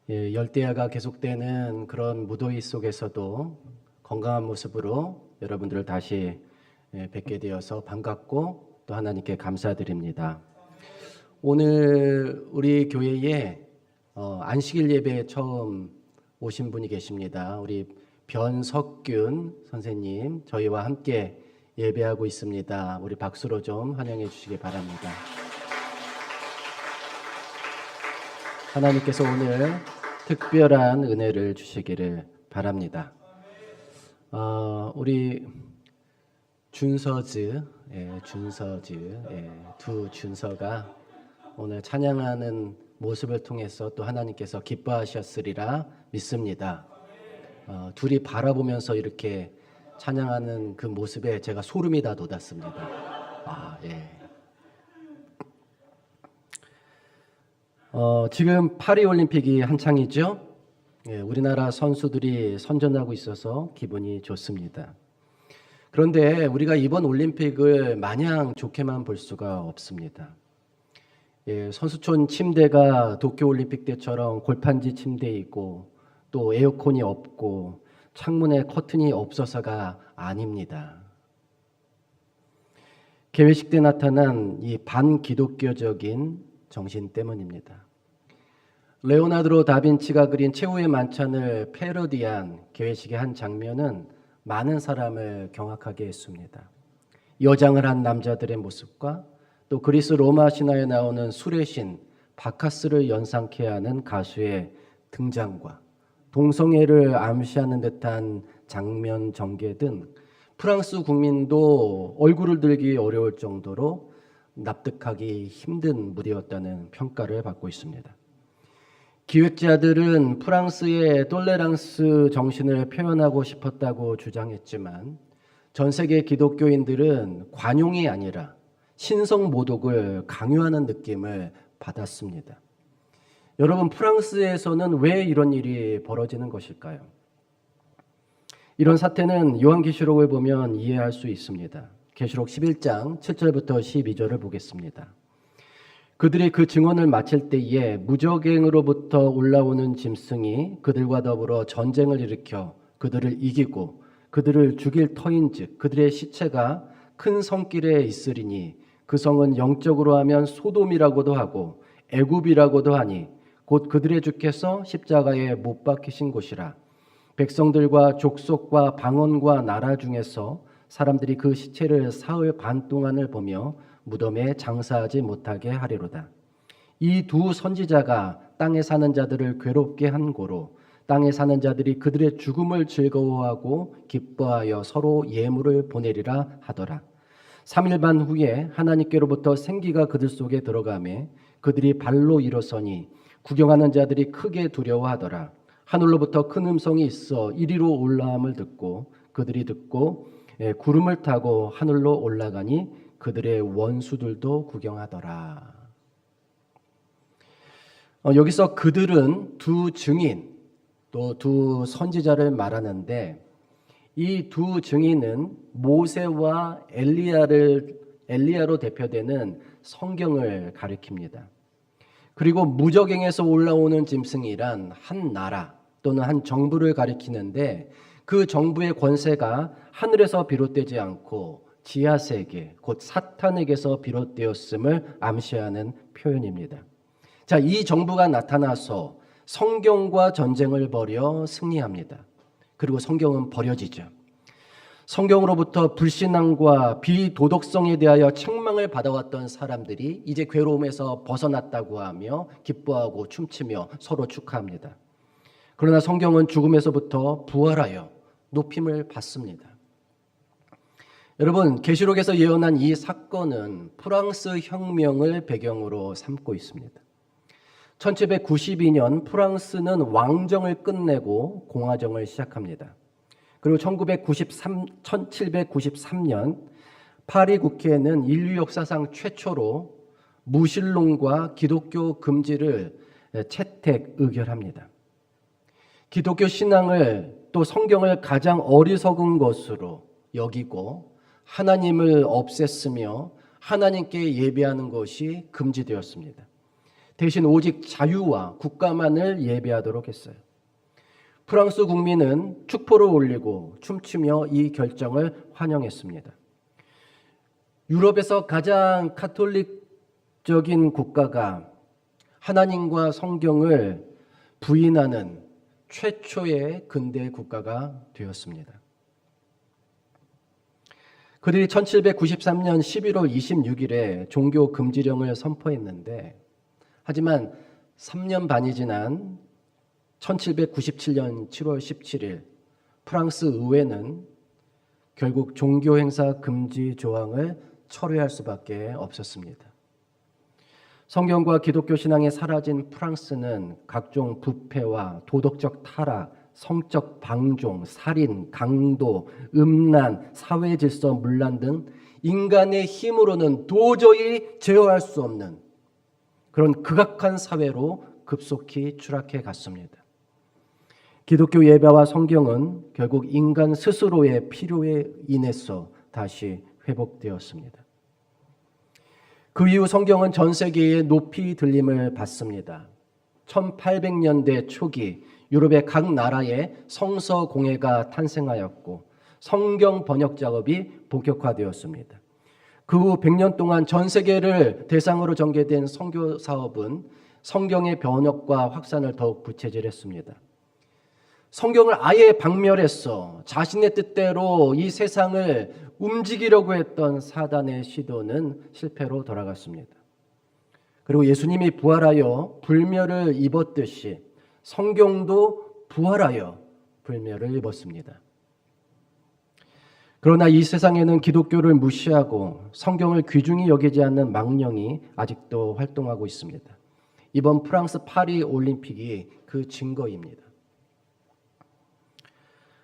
열대야가 계속되는 그런 무더위 속에서도 건강한 모습으로 여러분들을 다시 뵙게 되어서 반갑고 또 하나님께 감사드립니다. 오늘 우리 교회에 안식일 예배에 처음 오신 분이 계십니다. 우리 변석균 선생님, 저희와 함께 예배하고 있습니다. 우리 박수로 좀 환영해 주시기 바랍니다. 하나님께서 오늘 특별한 은혜를 주시기를 바랍니다. 우리 준서즈, 두 준서가 오늘 찬양하는 모습을 통해서 또 하나님께서 기뻐하셨으리라 믿습니다. 둘이 바라보면서 이렇게 찬양하는 그 모습에 제가 소름이 다 돋았습니다. 지금 파리올림픽이 한창이죠. 우리나라 선수들이 선전하고 있어서 기분이 좋습니다. 그런데 우리가 이번 올림픽을 마냥 좋게만 볼 수가 없습니다. 선수촌 침대가 도쿄올림픽 때처럼 골판지 침대 있고 또 에어컨이 없고 창문에 커튼이 없어서가 아닙니다. 개회식 때 나타난 이 반기독교적인 정신 때문입니다. 레오나르도 다빈치가 그린 최후의 만찬을 패러디한 개회식의 한 장면은 많은 사람을 경악하게 했습니다. 여장을 한 남자들의 모습과 또 그리스 로마 신화에 나오는 술의 신 바카스를 연상케 하는 가수의 등장과 동성애를 암시하는 듯한 장면 전개 등 프랑스 국민도 얼굴을 들기 어려울 정도로 납득하기 힘든 무대였다는 평가를 받고 있습니다. 기획자들은 프랑스의 톨레랑스 정신을 표현하고 싶었다고 주장했지만 전 세계 기독교인들은 관용이 아니라 신성 모독을 강요하는 느낌을 받았습니다. 여러분, 프랑스에서는 왜 이런 일이 벌어지는 것일까요? 이런 사태는 요한계시록을 보면 이해할 수 있습니다. 계시록 11장 7절부터 12절을 보겠습니다. 그들이 그 증언을 마칠 때에 무적행으로부터 올라오는 짐승이 그들과 더불어 전쟁을 일으켜 그들을 이기고 그들을 죽일 터인즉 그들의 시체가 큰 성길에 있으리니 그 성은 영적으로 하면 소돔이라고도 하고 애굽이라고도 하니 곧 그들의 주께서 십자가에 못 박히신 곳이라. 백성들과 족속과 방언과 나라 중에서 사람들이 그 시체를 사흘 반 동안을 보며 무덤에 장사하지 못하게 하리로다. 이 두 선지자가 땅에 사는 자들을 괴롭게 한 고로 땅에 사는 자들이 그들의 죽음을 즐거워하고 기뻐하여 서로 예물을 보내리라 하더라. 3일 반 후에 하나님께로부터 생기가 그들 속에 들어가매 그들이 발로 일어서니 구경하는 자들이 크게 두려워하더라. 하늘로부터 큰 음성이 있어 이리로 올라옴을 듣고 그들이 듣고 구름을 타고 하늘로 올라가니 그들의 원수들도 구경하더라. 여기서 그들은 두 증인 또 두 선지자를 말하는데 이 두 증인은 모세와 엘리야로 대표되는 성경을 가리킵니다. 그리고 무적행에서 올라오는 짐승이란 한 나라 또는 한 정부를 가리키는데 그 정부의 권세가 하늘에서 비롯되지 않고 지하세계 곧 사탄에게서 비롯되었음을 암시하는 표현입니다. 자, 이 정부가 나타나서 성경과 전쟁을 벌여 승리합니다. 그리고 성경은 버려지죠. 성경으로부터 불신앙과 비도덕성에 대하여 책망을 받아왔던 사람들이 이제 괴로움에서 벗어났다고 하며 기뻐하고 춤추며 서로 축하합니다. 그러나 성경은 죽음에서부터 부활하여 높임을 받습니다. 여러분, 계시록에서 예언한 이 사건은 프랑스 혁명을 배경으로 삼고 있습니다. 1792년 프랑스는 왕정을 끝내고 공화정을 시작합니다. 그리고 1793년 파리 국회에는 인류 역사상 최초로 무신론과 기독교 금지를 채택 의결합니다. 기독교 신앙을 또 성경을 가장 어리석은 것으로 여기고 하나님을 없앴으며 하나님께 예배하는 것이 금지되었습니다. 대신 오직 자유와 국가만을 예배하도록 했어요. 프랑스 국민은 축포를 올리고 춤추며 이 결정을 환영했습니다. 유럽에서 가장 카톨릭적인 국가가 하나님과 성경을 부인하는 최초의 근대 국가가 되었습니다. 그들이 1793년 11월 26일에 종교 금지령을 선포했는데, 하지만 3년 반이 지난 1797년 7월 17일 프랑스 의회는 결국 종교 행사 금지 조항을 철회할 수밖에 없었습니다. 성경과 기독교 신앙이 사라진 프랑스는 각종 부패와 도덕적 타락, 성적 방종, 살인, 강도, 음란, 사회 질서 문란 등 인간의 힘으로는 도저히 제어할 수 없는 그런 극악한 사회로 급속히 추락해 갔습니다. 기독교 예배와 성경은 결국 인간 스스로의 필요에 인해서 다시 회복되었습니다. 그 이후 성경은 전 세계에 높이 들림을 받습니다. 1800년대 초기 유럽의 각 나라에 성서 공회가 탄생하였고 성경 번역 작업이 본격화되었습니다. 그 후 100년 동안 전 세계를 대상으로 전개된 선교 사업은 성경의 번역과 확산을 더욱 부채질했습니다. 성경을 아예 박멸했어 자신의 뜻대로 이 세상을 움직이려고 했던 사단의 시도는 실패로 돌아갔습니다. 그리고 예수님이 부활하여 불멸을 입었듯이 성경도 부활하여 불멸을 입었습니다. 그러나 이 세상에는 기독교를 무시하고 성경을 귀중히 여기지 않는 망령이 아직도 활동하고 있습니다. 이번 프랑스 파리 올림픽이 그 증거입니다.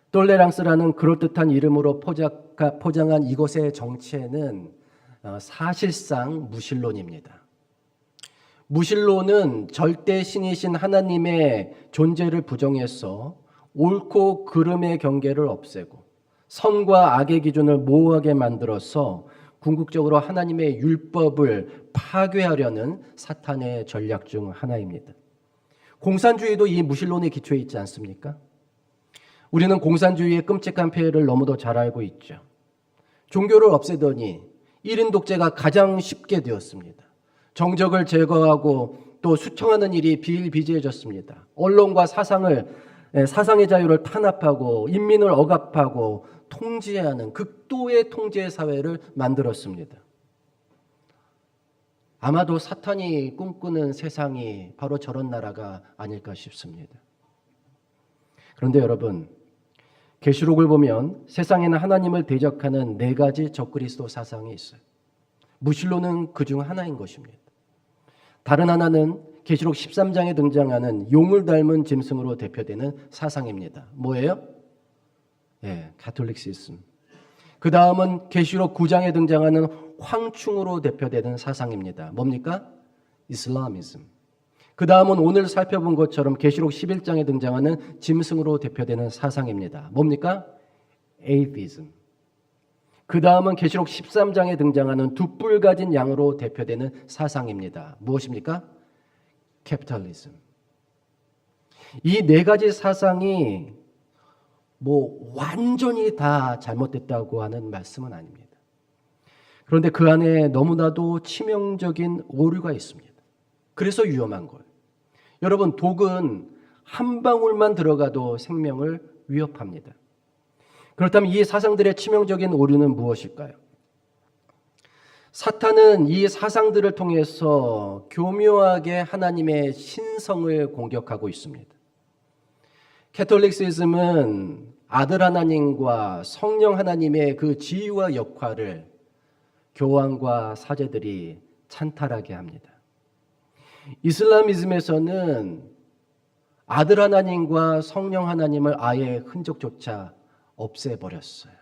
톨레랑스라는 그럴듯한 이름으로 포장한 이것의 정체는 사실상 무신론입니다. 무신론은 절대 신이신 하나님의 존재를 부정해서 옳고 그름의 경계를 없애고 선과 악의 기준을 모호하게 만들어서 궁극적으로 하나님의 율법을 파괴하려는 사탄의 전략 중 하나입니다. 공산주의도 이 무신론에 기초해 있지 않습니까? 우리는 공산주의의 끔찍한 폐해를 너무도 잘 알고 있죠. 종교를 없애더니 1인 독재가 가장 쉽게 되었습니다. 정적을 제거하고 또 수청하는 일이 비일비재해졌습니다. 언론과 사상의 자유를 탄압하고 인민을 억압하고 통제하는 극도의 통제 사회를 만들었습니다. 아마도 사탄이 꿈꾸는 세상이 바로 저런 나라가 아닐까 싶습니다. 그런데 여러분, 계시록을 보면 세상에는 하나님을 대적하는 4가지 적그리스도 사상이 있어요. 무신론은 그중 하나인 것입니다. 다른 하나는 계시록 13장에 등장하는 용을 닮은 짐승으로 대표되는 사상입니다. 뭐예요? 가톨릭시즘. 그 다음은 계시록 9장에 등장하는 황충으로 대표되는 사상입니다. 뭡니까? 이슬람이즘. 그 다음은 오늘 살펴본 것처럼 계시록 11장에 등장하는 짐승으로 대표되는 사상입니다. 뭡니까? 에이티즘. 그 다음은 계시록 13장에 등장하는 두 뿔 가진 양으로 대표되는 사상입니다. 무엇입니까? 캐피탈리즘. 이 4가지 사상이 완전히 다 잘못됐다고 하는 말씀은 아닙니다. 그런데 그 안에 너무나도 치명적인 오류가 있습니다. 그래서 위험한 거예요. 여러분, 독은 한 방울만 들어가도 생명을 위협합니다. 그렇다면 이 사상들의 치명적인 오류는 무엇일까요? 사탄은 이 사상들을 통해서 교묘하게 하나님의 신성을 공격하고 있습니다. 캐톨릭시즘은 아들 하나님과 성령 하나님의 그 지위와 역할을 교황과 사제들이 찬탈하게 합니다. 이슬람이즘에서는 아들 하나님과 성령 하나님을 아예 흔적조차 없애버렸어요.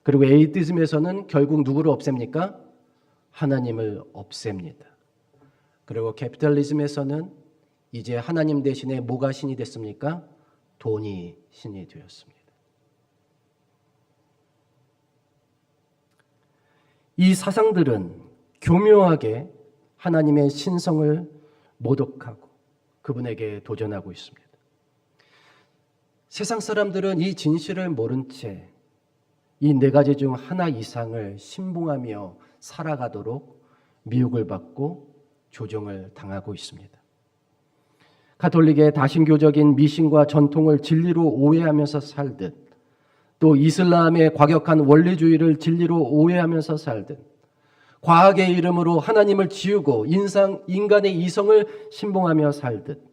그리고 에이티즘에서는 결국 누구를 없앱니까? 하나님을 없앱니다. 그리고 캐피탈리즘에서는 이제 하나님 대신에 뭐가 신이 됐습니까? 돈이 신이 되었습니다. 이 사상들은 교묘하게 하나님의 신성을 모독하고 그분에게 도전하고 있습니다. 세상 사람들은 이 진실을 모른 채 이 네 가지 중 하나 이상을 신봉하며 살아가도록 미혹을 받고 조종을 당하고 있습니다. 가톨릭의 다신교적인 미신과 전통을 진리로 오해하면서 살듯, 또 이슬람의 과격한 원리주의를 진리로 오해하면서 살듯, 과학의 이름으로 하나님을 지우고 인간의 이성을 신봉하며 살듯,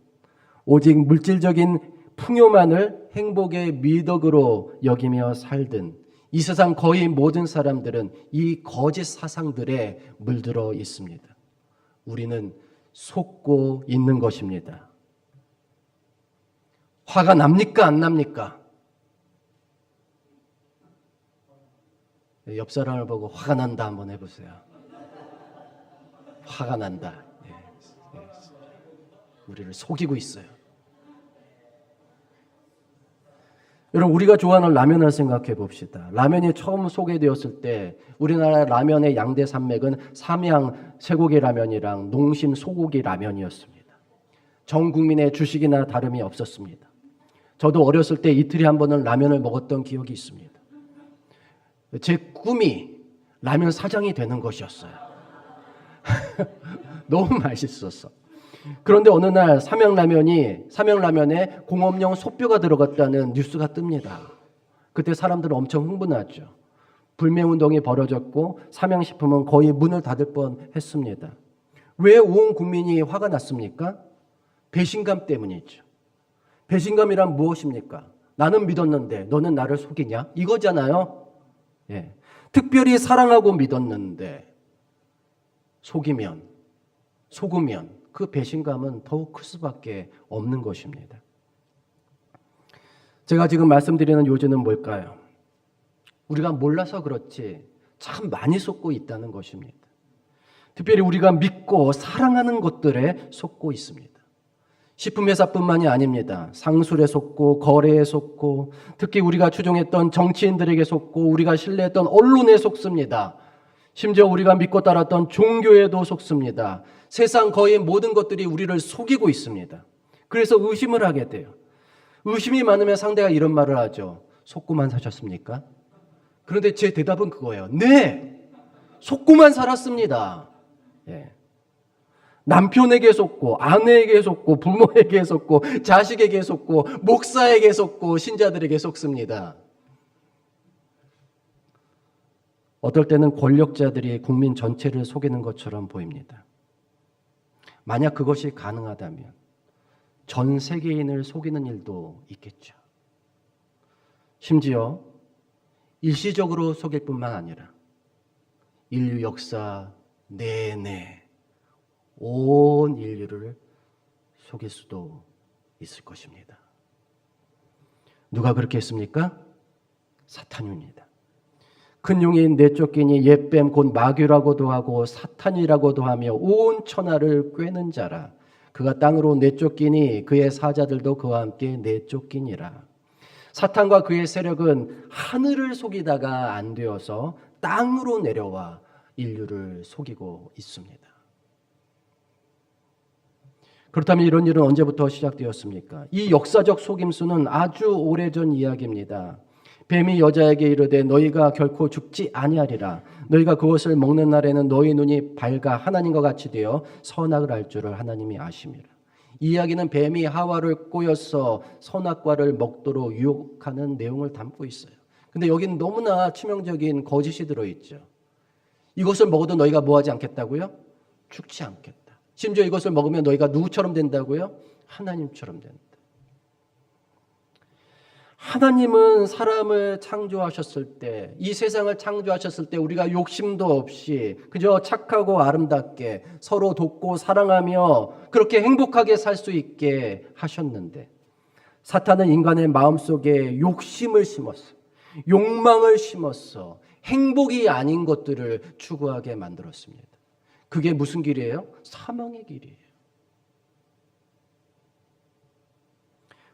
오직 물질적인 풍요만을 행복의 미덕으로 여기며 살든 이 세상 거의 모든 사람들은 이 거짓 사상들에 물들어 있습니다. 우리는 속고 있는 것입니다. 화가 납니까? 안 납니까? 옆 사람을 보고 화가 난다 한번 해보세요. 화가 난다. 우리를 속이고 있어요. 여러분, 우리가 좋아하는 라면을 생각해 봅시다. 라면이 처음 소개되었을 때 우리나라 라면의 양대 산맥은 삼양 쇠고기 라면이랑 농심 소고기 라면이었습니다. 전 국민의 주식이나 다름이 없었습니다. 저도 어렸을 때 이틀에 한 번은 라면을 먹었던 기억이 있습니다. 제 꿈이 라면 사장이 되는 것이었어요. 너무 맛있었어. 그런데 어느 날 삼양라면에 공업용 소뼈가 들어갔다는 뉴스가 뜹니다. 그때 사람들은 엄청 흥분하죠. 불매운동이 벌어졌고 삼양식품은 거의 문을 닫을 뻔했습니다. 왜 온 국민이 화가 났습니까? 배신감 때문이죠. 배신감이란 무엇입니까? 나는 믿었는데 너는 나를 속이냐? 이거잖아요. 예. 특별히 사랑하고 믿었는데 속으면 그 배신감은 더욱 클 수밖에 없는 것입니다. 제가 지금 말씀드리는 요지는 뭘까요? 우리가 몰라서 그렇지 참 많이 속고 있다는 것입니다. 특별히 우리가 믿고 사랑하는 것들에 속고 있습니다. 식품회사뿐만이 아닙니다. 상술에 속고 거래에 속고 특히 우리가 추종했던 정치인들에게 속고 우리가 신뢰했던 언론에 속습니다. 심지어 우리가 믿고 따랐던 종교에도 속습니다. 세상 거의 모든 것들이 우리를 속이고 있습니다. 그래서 의심을 하게 돼요. 의심이 많으면 상대가 이런 말을 하죠. 속고만 사셨습니까? 그런데 제 대답은 그거예요. 네! 속고만 살았습니다. 예. 남편에게 속고 아내에게 속고 부모에게 속고 자식에게 속고 목사에게 속고 신자들에게 속습니다. 어떨 때는 권력자들이 국민 전체를 속이는 것처럼 보입니다. 만약 그것이 가능하다면 전 세계인을 속이는 일도 있겠죠. 심지어 일시적으로 속일 뿐만 아니라 인류 역사 내내 온 인류를 속일 수도 있을 것입니다. 누가 그렇게 했습니까? 사탄입니다. 큰 용이 내쫓기니 옛뱀 곧 마귀라고도 하고 사탄이라고도 하며 온 천하를 꿰는 자라. 그가 땅으로 내쫓기니 그의 사자들도 그와 함께 내쫓기니라. 사탄과 그의 세력은 하늘을 속이다가 안 되어서 땅으로 내려와 인류를 속이고 있습니다. 그렇다면 이런 일은 언제부터 시작되었습니까? 이 역사적 속임수는 아주 오래전 이야기입니다. 뱀이 여자에게 이르되 너희가 결코 죽지 아니하리라. 너희가 그것을 먹는 날에는 너희 눈이 밝아 하나님과 같이 되어 선악을 알 줄을 하나님이 아심이라. 이 이야기는 뱀이 하와를 꼬여서 선악과를 먹도록 유혹하는 내용을 담고 있어요. 근데 여기는 너무나 치명적인 거짓이 들어있죠. 이것을 먹어도 너희가 뭐하지 않겠다고요? 죽지 않겠다. 심지어 이것을 먹으면 너희가 누구처럼 된다고요? 하나님처럼 된다. 하나님은 사람을 창조하셨을 때, 이 세상을 창조하셨을 때 우리가 욕심도 없이 그저 착하고 아름답게 서로 돕고 사랑하며 그렇게 행복하게 살 수 있게 하셨는데 사탄은 인간의 마음속에 욕심을 심었어. 욕망을 심었어. 행복이 아닌 것들을 추구하게 만들었습니다. 그게 무슨 길이에요? 사망의 길이에요.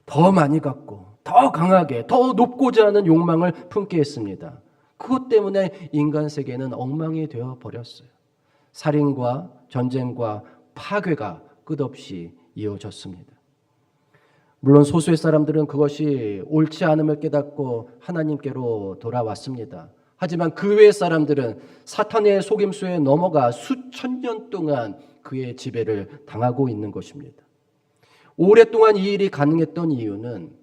더 많이 갖고 더 강하게 더 높고자 하는 욕망을 품게 했습니다. 그것 때문에 인간 세계는 엉망이 되어 버렸어요. 살인과 전쟁과 파괴가 끝없이 이어졌습니다. 물론 소수의 사람들은 그것이 옳지 않음을 깨닫고 하나님께로 돌아왔습니다. 하지만 그 외의 사람들은 사탄의 속임수에 넘어가 수천 년 동안 그의 지배를 당하고 있는 것입니다. 오랫동안 이 일이 가능했던 이유는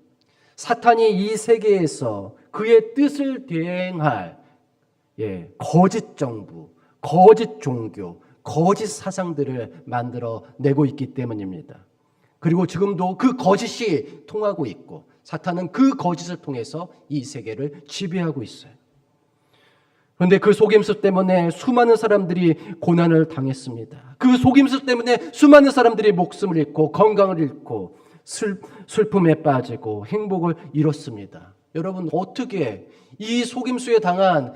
사탄이 이 세계에서 그의 뜻을 대행할 거짓 정부, 거짓 종교, 거짓 사상들을 만들어 내고 있기 때문입니다. 그리고 지금도 그 거짓이 통하고 있고 사탄은 그 거짓을 통해서 이 세계를 지배하고 있어요. 그런데 그 속임수 때문에 수많은 사람들이 고난을 당했습니다. 그 속임수 때문에 수많은 사람들이 목숨을 잃고 건강을 잃고 슬픔에 빠지고 행복을 잃었습니다. 여러분, 어떻게 이 속임수에 당한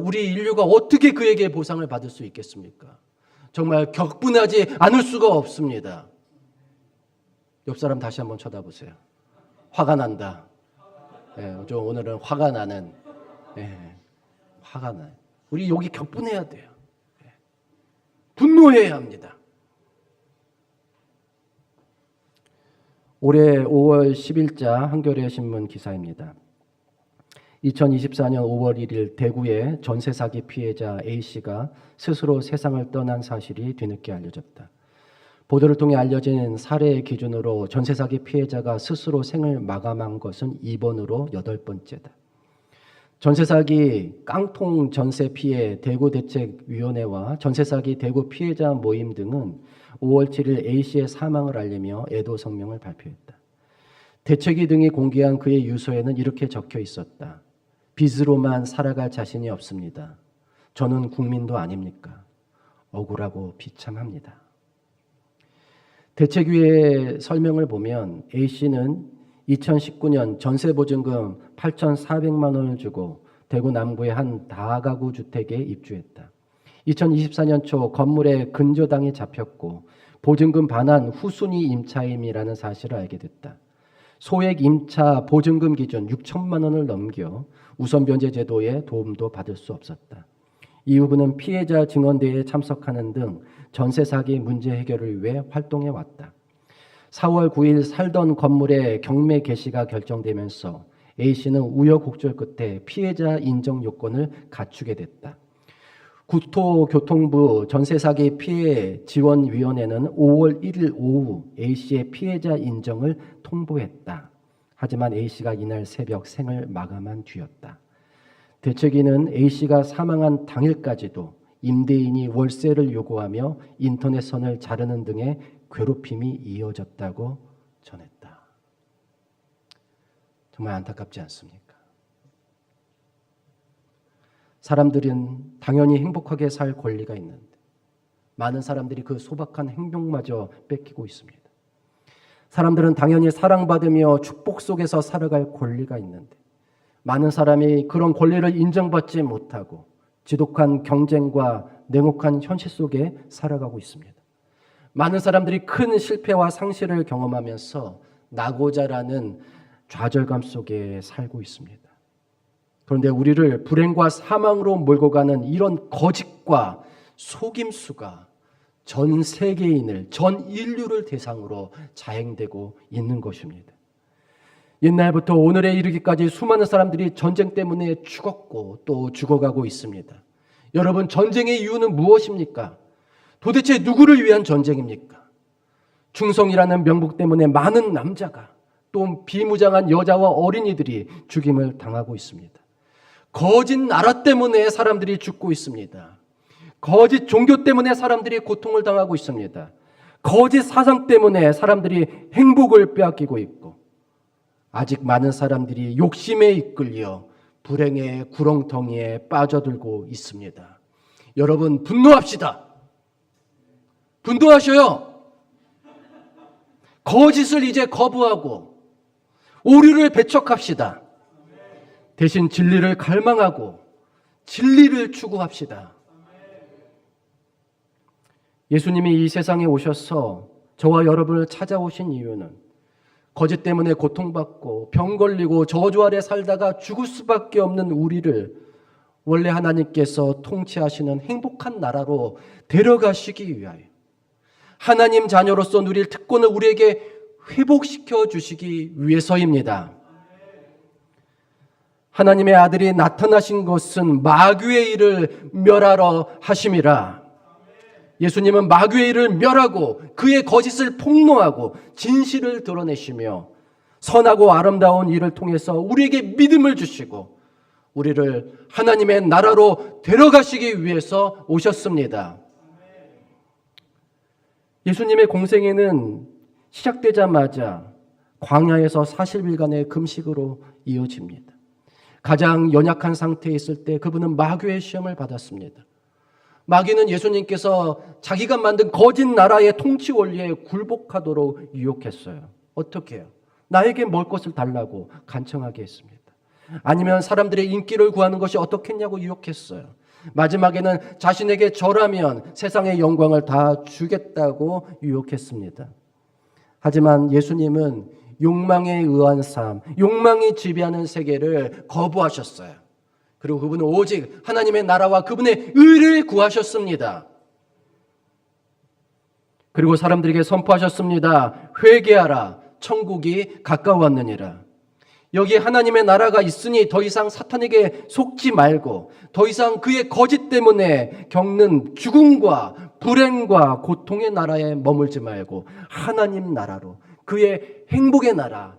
우리 인류가 어떻게 그에게 보상을 받을 수 있겠습니까? 정말 격분하지 않을 수가 없습니다. 옆 사람 다시 한번 쳐다보세요. 화가 난다. 좀 오늘은 화가 나는, 화가 나요. 우리 여기 격분해야 돼요. 분노해야 합니다. 올해 5월 10일자 한겨레 신문 기사입니다. 2024년 5월 1일 대구의 전세 사기 피해자 A씨가 스스로 세상을 떠난 사실이 뒤늦게 알려졌다. 보도를 통해 알려진 사례의 기준으로 전세 사기 피해자가 스스로 생을 마감한 것은 이번으로 8번째다. 전세 사기 깡통 전세 피해 대구 대책위원회와 전세 사기 대구 피해자 모임 등은 5월 7일 A씨의 사망을 알리며 애도 성명을 발표했다. 대책위 등이 공개한 그의 유서에는 이렇게 적혀 있었다. 빚으로만 살아갈 자신이 없습니다. 저는 국민도 아닙니까? 억울하고 비참합니다. 대책위의 설명을 보면 A씨는 2019년 전세보증금 8,400만 원을 주고 대구 남구의 한 다가구 주택에 입주했다. 2024년 초 건물에 근저당이 잡혔고 보증금 반환 후순위 임차임이라는 사실을 알게 됐다. 소액 임차 보증금 기준 6천만 원을 넘겨 우선변제 제도의 도움도 받을 수 없었다. 이후 그는 피해자 증언대회에 참석하는 등 전세 사기 문제 해결을 위해 활동해 왔다. 4월 9일 살던 건물의 경매 개시가 결정되면서 A씨는 우여곡절 끝에 피해자 인정 요건을 갖추게 됐다. 국토교통부 전세사기 피해 지원위원회는 5월 1일 오후 A씨의 피해자 인정을 통보했다. 하지만 A씨가 이날 새벽 생을 마감한 뒤였다. 대책위는 A씨가 사망한 당일까지도 임대인이 월세를 요구하며 인터넷 선을 자르는 등의 괴롭힘이 이어졌다고 전했다. 정말 안타깝지 않습니까? 사람들은 당연히 행복하게 살 권리가 있는데 많은 사람들이 그 소박한 행복마저 뺏기고 있습니다. 사람들은 당연히 사랑받으며 축복 속에서 살아갈 권리가 있는데 많은 사람이 그런 권리를 인정받지 못하고 지독한 경쟁과 냉혹한 현실 속에 살아가고 있습니다. 많은 사람들이 큰 실패와 상실을 경험하면서 나고자라는 좌절감 속에 살고 있습니다. 그런데 우리를 불행과 사망으로 몰고 가는 이런 거짓과 속임수가 전 세계인을, 전 인류를 대상으로 자행되고 있는 것입니다. 옛날부터 오늘에 이르기까지 수많은 사람들이 전쟁 때문에 죽었고 또 죽어가고 있습니다. 여러분, 전쟁의 이유는 무엇입니까? 도대체 누구를 위한 전쟁입니까? 충성이라는 명분 때문에 많은 남자가 또 비무장한 여자와 어린이들이 죽임을 당하고 있습니다. 거짓 나라 때문에 사람들이 죽고 있습니다. 거짓 종교 때문에 사람들이 고통을 당하고 있습니다. 거짓 사상 때문에 사람들이 행복을 빼앗기고 있고 아직 많은 사람들이 욕심에 이끌려 불행의 구렁텅이에 빠져들고 있습니다. 여러분, 분노합시다. 분노하셔요. 거짓을 이제 거부하고 오류를 배척합시다. 대신 진리를 갈망하고 진리를 추구합시다. 예수님이 이 세상에 오셔서 저와 여러분을 찾아오신 이유는 거짓 때문에 고통받고 병 걸리고 저주 아래 살다가 죽을 수밖에 없는 우리를 원래 하나님께서 통치하시는 행복한 나라로 데려가시기 위하여, 하나님 자녀로서 누릴 특권을 우리에게 회복시켜 주시기 위해서입니다. 하나님의 아들이 나타나신 것은 마귀의 일을 멸하러 하심이라. 예수님은 마귀의 일을 멸하고 그의 거짓을 폭로하고 진실을 드러내시며 선하고 아름다운 일을 통해서 우리에게 믿음을 주시고 우리를 하나님의 나라로 데려가시기 위해서 오셨습니다. 예수님의 공생애는 시작되자마자 광야에서 40일간의 금식으로 이어집니다. 가장 연약한 상태에 있을 때 그분은 마귀의 시험을 받았습니다. 마귀는 예수님께서 자기가 만든 거짓 나라의 통치 원리에 굴복하도록 유혹했어요. 어떻게 해요? 나에게 먹을 것을 달라고 간청하게 했습니다. 아니면 사람들의 인기를 구하는 것이 어떻겠냐고 유혹했어요. 마지막에는 자신에게 절하면 세상의 영광을 다 주겠다고 유혹했습니다. 하지만 예수님은 욕망에 의한 삶, 욕망이 지배하는 세계를 거부하셨어요. 그리고 그분은 오직 하나님의 나라와 그분의 의를 구하셨습니다. 그리고 사람들에게 선포하셨습니다. 회개하라, 천국이 가까웠느니라. 여기 하나님의 나라가 있으니 더 이상 사탄에게 속지 말고 더 이상 그의 거짓 때문에 겪는 죽음과 불행과 고통의 나라에 머물지 말고 하나님 나라로, 그의 행복의 나라,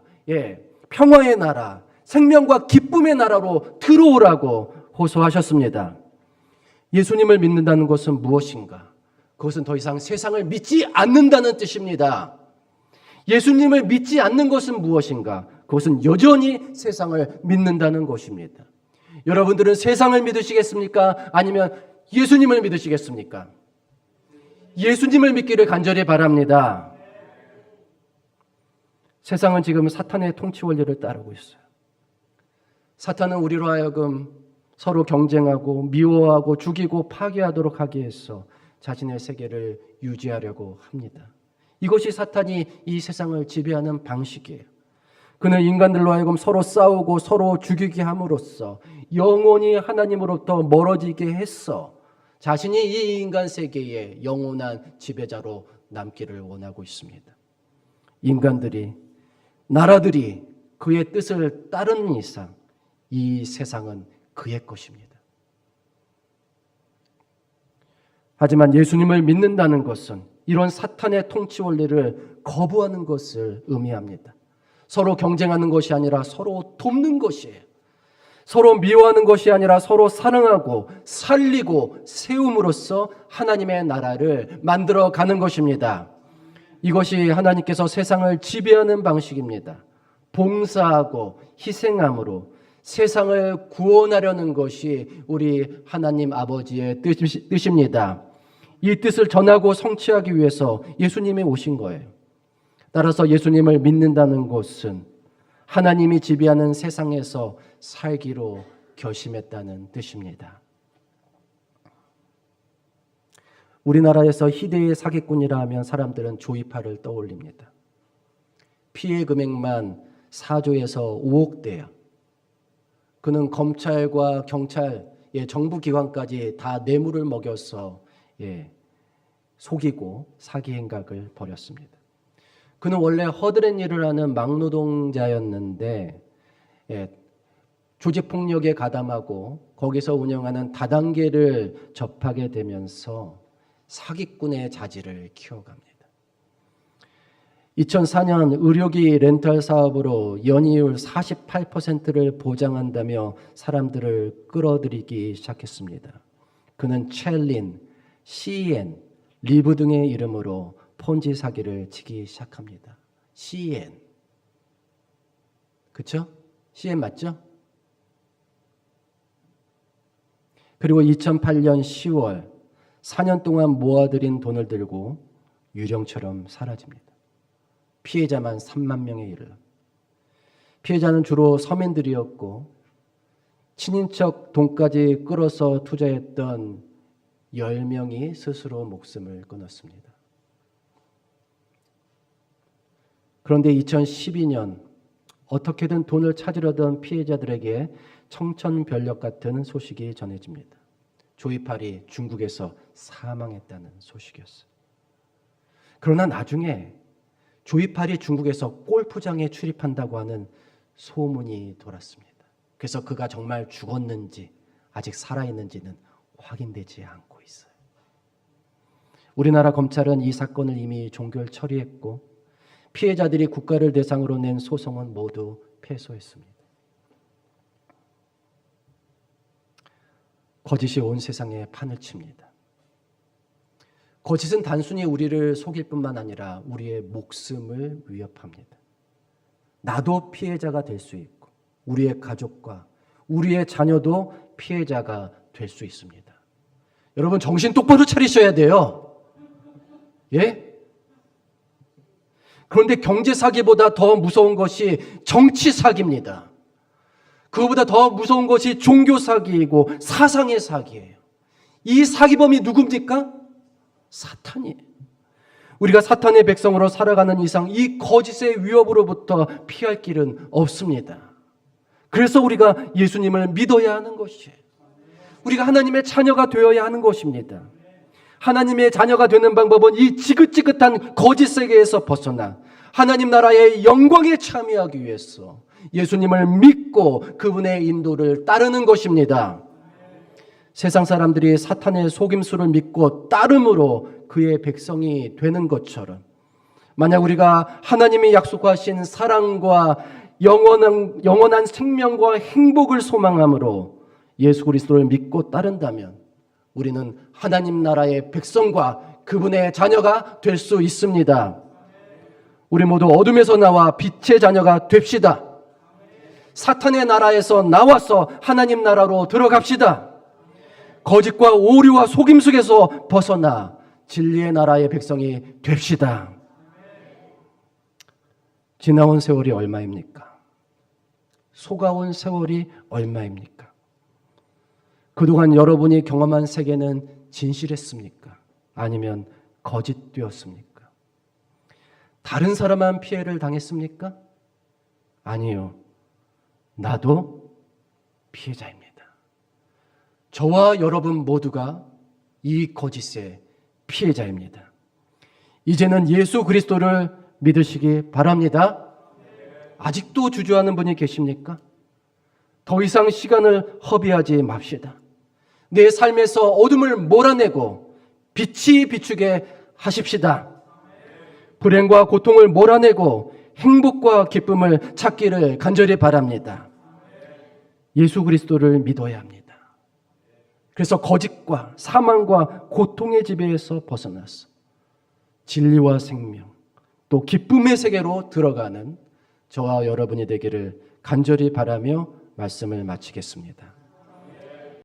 평화의 나라, 생명과 기쁨의 나라로 들어오라고 호소하셨습니다. 예수님을 믿는다는 것은 무엇인가? 그것은 더 이상 세상을 믿지 않는다는 뜻입니다. 예수님을 믿지 않는 것은 무엇인가? 그것은 여전히 세상을 믿는다는 것입니다. 여러분들은 세상을 믿으시겠습니까? 아니면 예수님을 믿으시겠습니까? 예수님을 믿기를 간절히 바랍니다. 세상은 지금 사탄의 통치 원리를 따르고 있어요. 사탄은 우리로 하여금 서로 경쟁하고 미워하고 죽이고 파괴하도록 하기 위해서 자신의 세계를 유지하려고 합니다. 이것이 사탄이 이 세상을 지배하는 방식이에요. 그는 인간들로 하여금 서로 싸우고 서로 죽이게 함으로써 영원히 하나님으로부터 멀어지게 했어 자신이 이 인간 세계의 영원한 지배자로 남기를 원하고 있습니다. 인간들이, 나라들이 그의 뜻을 따르는 이상 이 세상은 그의 것입니다. 하지만 예수님을 믿는다는 것은 이런 사탄의 통치 원리를 거부하는 것을 의미합니다. 서로 경쟁하는 것이 아니라 서로 돕는 것이에요. 서로 미워하는 것이 아니라 서로 사랑하고 살리고 세움으로써 하나님의 나라를 만들어 가는 것입니다. 이것이 하나님께서 세상을 지배하는 방식입니다. 봉사하고 희생함으로 세상을 구원하려는 것이 우리 하나님 아버지의 뜻입니다. 이 뜻을 전하고 성취하기 위해서 예수님이 오신 거예요. 따라서 예수님을 믿는다는 것은 하나님이 지배하는 세상에서 살기로 결심했다는 뜻입니다. 우리나라에서 희대의 사기꾼이라 하면 사람들은 조이파를 떠올립니다. 피해 금액만 4조에서 5억대야. 그는 검찰과 경찰, 정부 기관까지 다 뇌물을 먹여서 속이고 사기 행각을 벌였습니다. 그는 원래 허드렛 일을 하는 막노동자였는데 조직폭력에 가담하고 거기서 운영하는 다단계를 접하게 되면서 사기꾼의 자질을 키워갑니다. 2004년 의료기 렌탈 사업으로 연이율 48%를 보장한다며 사람들을 끌어들이기 시작했습니다. 그는 첼린, CN, 리브 등의 이름으로 폰지 사기를 치기 시작합니다. CN. 그렇죠? CN 맞죠? 그리고 2008년 10월 4년 동안 모아들인 돈을 들고 유령처럼 사라집니다. 피해자만 3만 명에 이르러. 피해자는 주로 서민들이었고 친인척 돈까지 끌어서 투자했던 10명이 스스로 목숨을 끊었습니다. 그런데 2012년 어떻게든 돈을 찾으려던 피해자들에게 청천벽력 같은 소식이 전해집니다. 조이팔이 중국에서 사망했다는 소식이었어요. 그러나 나중에 조이팔이 중국에서 골프장에 출입한다고 하는 소문이 돌았습니다. 그래서 그가 정말 죽었는지 아직 살아있는지는 확인되지 않고 있어요. 우리나라 검찰은 이 사건을 이미 종결 처리했고 피해자들이 국가를 대상으로 낸 소송은 모두 패소했습니다. 거짓이 온 세상에 판을 칩니다. 거짓은 단순히 우리를 속일 뿐만 아니라 우리의 목숨을 위협합니다. 나도 피해자가 될 수 있고 우리의 가족과 우리의 자녀도 피해자가 될 수 있습니다. 여러분 정신 똑바로 차리셔야 돼요. 예? 그런데 경제 사기보다 더 무서운 것이 정치 사기입니다. 그거보다 더 무서운 것이 종교 사기이고 사상의 사기예요. 이 사기범이 누굽니까? 사탄이에요. 우리가 사탄의 백성으로 살아가는 이상 이 거짓의 위협으로부터 피할 길은 없습니다. 그래서 우리가 예수님을 믿어야 하는 것이에요. 우리가 하나님의 자녀가 되어야 하는 것입니다. 하나님의 자녀가 되는 방법은 이 지긋지긋한 거짓 세계에서 벗어나 하나님 나라의 영광에 참여하기 위해서 예수님을 믿고 그분의 인도를 따르는 것입니다. 세상 사람들이 사탄의 속임수를 믿고 따름으로 그의 백성이 되는 것처럼 만약 우리가 하나님이 약속하신 사랑과 영원한 생명과 행복을 소망함으로 예수 그리스도를 믿고 따른다면 우리는 하나님 나라의 백성과 그분의 자녀가 될 수 있습니다. 우리 모두 어둠에서 나와 빛의 자녀가 됩시다. 사탄의 나라에서 나와서 하나님 나라로 들어갑시다. 거짓과 오류와 속임 속에서 벗어나 진리의 나라의 백성이 됩시다. 지나온 세월이 얼마입니까? 속아온 세월이 얼마입니까? 그동안 여러분이 경험한 세계는 진실했습니까? 아니면 거짓되었습니까? 다른 사람만 피해를 당했습니까? 아니요. 나도 피해자입니다. 저와 여러분 모두가 이 거짓의 피해자입니다. 이제는 예수 그리스도를 믿으시기 바랍니다. 아직도 주저하는 분이 계십니까? 더 이상 시간을 허비하지 맙시다. 내 삶에서 어둠을 몰아내고 빛이 비추게 하십시다. 불행과 고통을 몰아내고 행복과 기쁨을 찾기를 간절히 바랍니다. 예수 그리스도를 믿어야 합니다. 그래서 거짓과 사망과 고통의 지배에서 벗어나서 진리와 생명 또 기쁨의 세계로 들어가는 저와 여러분이 되기를 간절히 바라며 말씀을 마치겠습니다.